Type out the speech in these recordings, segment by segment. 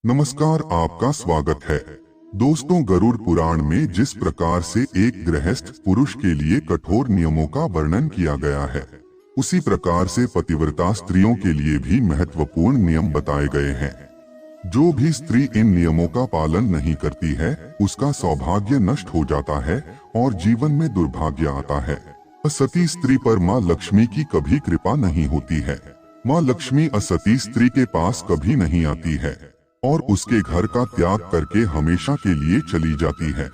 नमस्कार, आपका स्वागत है। दोस्तों, गरुड़ पुराण में जिस प्रकार से एक गृहस्थ पुरुष के लिए कठोर नियमों का वर्णन किया गया है, उसी प्रकार से पतिव्रता स्त्रियों के लिए भी महत्वपूर्ण नियम बताए गए हैं। जो भी स्त्री इन नियमों का पालन नहीं करती है, उसका सौभाग्य नष्ट हो जाता है और जीवन में दुर्भाग्य आता है। असती स्त्री पर माँ लक्ष्मी की कभी कृपा नहीं होती है। माँ लक्ष्मी असती स्त्री के पास कभी नहीं आती है और उसके घर का त्याग करके हमेशा के लिए चली जाती है।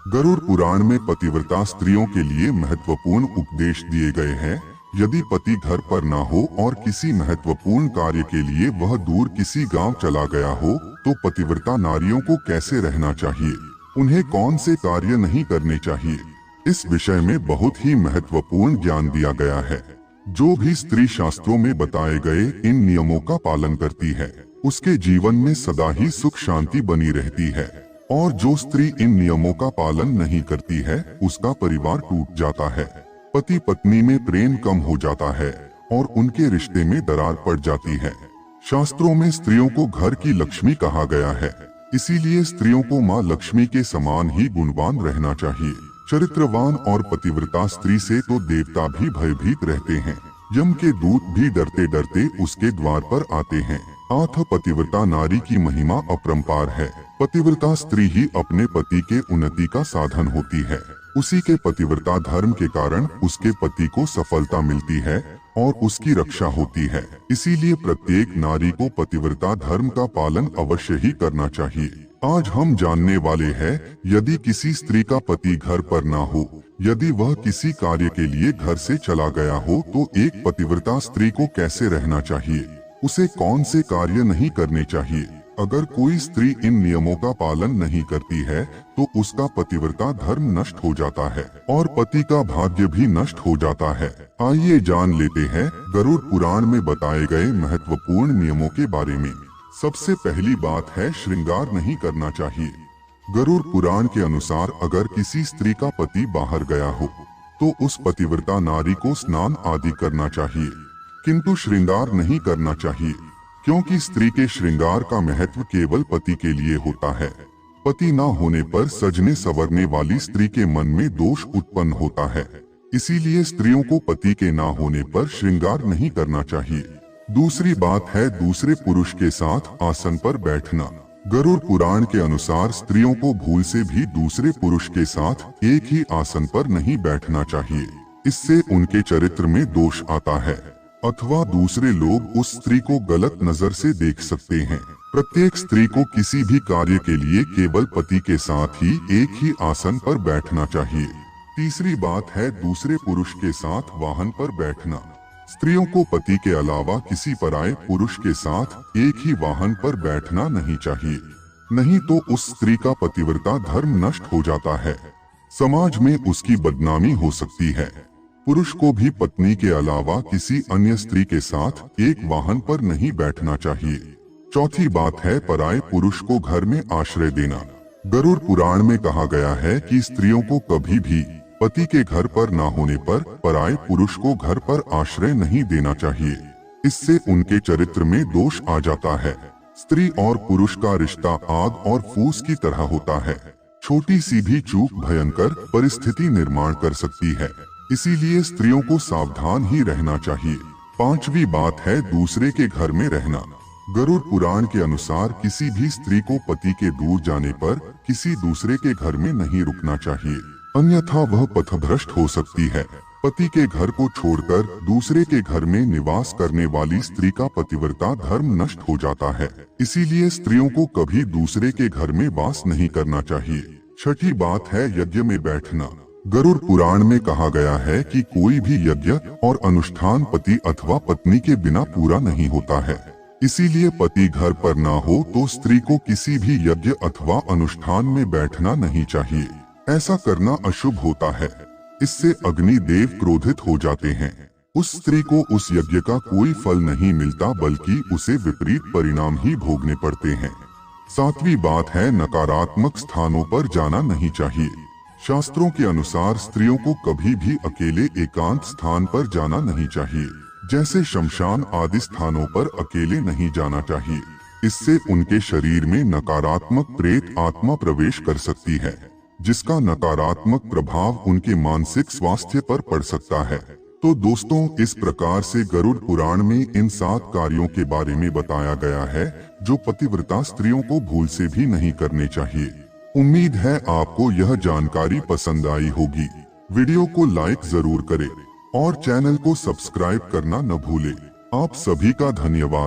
गरुड़ पुराण में पतिव्रता स्त्रियों के लिए महत्वपूर्ण उपदेश दिए गए हैं। यदि पति घर पर ना हो और किसी महत्वपूर्ण कार्य के लिए वह दूर किसी गांव चला गया हो, तो पतिव्रता नारियों को कैसे रहना चाहिए, उन्हें कौन से कार्य नहीं करने चाहिए, इस विषय में बहुत ही महत्वपूर्ण ज्ञान दिया गया है। जो भी स्त्री शास्त्रों में बताए गए इन नियमों का पालन करती है, उसके जीवन में सदा ही सुख शांति बनी रहती है। और जो स्त्री इन नियमों का पालन नहीं करती है, उसका परिवार टूट जाता है, पति पत्नी में प्रेम कम हो जाता है और उनके रिश्ते में दरार पड़ जाती है। शास्त्रों में स्त्रियों को घर की लक्ष्मी कहा गया है, इसीलिए स्त्रियों को माँ लक्ष्मी के समान ही गुणवान रहना चाहिए। चरित्रवान और पतिव्रता स्त्री से तो देवता भी भयभीत रहते हैं। यम के दूत भी डरते डरते उसके द्वार पर आते हैं। आठ पतिव्रता नारी की महिमा अपरंपार है। पतिव्रता स्त्री ही अपने पति के उन्नति का साधन होती है। उसी के पतिव्रता धर्म के कारण उसके पति को सफलता मिलती है और उसकी रक्षा होती है। इसीलिए प्रत्येक नारी को पतिव्रता धर्म का पालन अवश्य ही करना चाहिए। आज हम जानने वाले हैं, यदि किसी स्त्री का पति घर पर ना हो, यदि वह किसी कार्य के लिए घर से चला गया हो, तो एक पतिव्रता स्त्री को कैसे रहना चाहिए, उसे कौन से कार्य नहीं करने चाहिए। अगर कोई स्त्री इन नियमों का पालन नहीं करती है, तो उसका पतिव्रता धर्म नष्ट हो जाता है और पति का भाग्य भी नष्ट हो जाता है। आइए जान लेते हैं गरुड़ पुराण में बताए गए महत्वपूर्ण नियमों के बारे में। सबसे पहली बात है, श्रृंगार नहीं करना चाहिए। गरुड़ पुराण के अनुसार अगर किसी स्त्री का पति बाहर गया हो, तो उस पतिव्रता नारी को स्नान आदि करना चाहिए, किंतु श्रृंगार नहीं करना चाहिए, क्योंकि स्त्री के श्रृंगार का महत्व केवल पति के लिए होता है। पति ना होने पर सजने संवरने वाली स्त्री के मन में दोष उत्पन्न होता है। इसीलिए स्त्रियों को पति के ना होने पर श्रृंगार नहीं करना चाहिए। दूसरी बात है, दूसरे पुरुष के साथ आसन पर बैठना। गरुड़ पुराण के अनुसार स्त्रियों को भूल से भी दूसरे पुरुष के साथ एक ही आसन पर नहीं बैठना चाहिए। इससे उनके चरित्र में दोष आता है अथवा दूसरे लोग उस स्त्री को गलत नजर से देख सकते हैं। प्रत्येक स्त्री को किसी भी कार्य के लिए केवल पति के साथ ही एक ही आसन पर बैठना चाहिए। तीसरी बात है, दूसरे पुरुष के साथ वाहन पर बैठना। स्त्रियों को पति के अलावा किसी पराये पुरुष के साथ एक ही वाहन पर बैठना नहीं चाहिए, नहीं तो उस स्त्री का पतिव्रता धर्म नष्ट हो जाता है। समाज में उसकी बदनामी हो सकती है। पुरुष को भी पत्नी के अलावा किसी अन्य स्त्री के साथ एक वाहन पर नहीं बैठना चाहिए। चौथी बात है, पराये पुरुष को घर में आश्रय देना। गरुड़ पुराण में कहा गया है कि स्त्रियों को कभी भी पति के घर पर ना होने पर पराये पुरुष को घर पर आश्रय नहीं देना चाहिए। इससे उनके चरित्र में दोष आ जाता है। स्त्री और पुरुष का रिश्ता आग और फूस की तरह होता है। छोटी सी भी चूक भयंकर परिस्थिति निर्माण कर सकती है। इसीलिए स्त्रियों को सावधान ही रहना चाहिए। पांचवी बात है, दूसरे के घर में रहना। गरुड़ पुराण के अनुसार किसी भी स्त्री को पति के दूर जाने पर किसी दूसरे के घर में नहीं रुकना चाहिए, अन्यथा वह पथभ्रष्ट हो सकती है। पति के घर को छोड़कर दूसरे के घर में निवास करने वाली स्त्री का पतिव्रता धर्म नष्ट हो जाता है। इसीलिए स्त्रियों को कभी दूसरे के घर में वास नहीं करना चाहिए। छठी बात है, यज्ञ में बैठना। गरुड़ पुराण में कहा गया है कि कोई भी यज्ञ और अनुष्ठान पति अथवा पत्नी के बिना पूरा नहीं होता है। इसीलिए पति घर पर ना हो तो स्त्री को किसी भी यज्ञ अथवा अनुष्ठान में बैठना नहीं चाहिए। ऐसा करना अशुभ होता है। इससे अग्नि देव क्रोधित हो जाते हैं। उस स्त्री को उस यज्ञ का कोई फल नहीं मिलता, बल्कि उसे विपरीत परिणाम ही भोगने पड़ते हैं। सातवीं बात है, नकारात्मक स्थानों पर जाना नहीं चाहिए। शास्त्रों के अनुसार स्त्रियों को कभी भी अकेले एकांत स्थान पर जाना नहीं चाहिए, जैसे शमशान आदि स्थानों पर अकेले नहीं जाना चाहिए। इससे उनके शरीर में नकारात्मक प्रेत आत्मा प्रवेश कर सकती है, जिसका नकारात्मक प्रभाव उनके मानसिक स्वास्थ्य पर पड़ सकता है। तो दोस्तों, इस प्रकार से गरुड़ पुराण में इन 7 कार्यों के बारे में बताया गया है जो पतिव्रता स्त्रियों को भूल से भी नहीं करने चाहिए। उम्मीद है आपको यह जानकारी पसंद आई होगी। वीडियो को लाइक जरूर करें और चैनल को सब्सक्राइब करना न भूलें। आप सभी का धन्यवाद।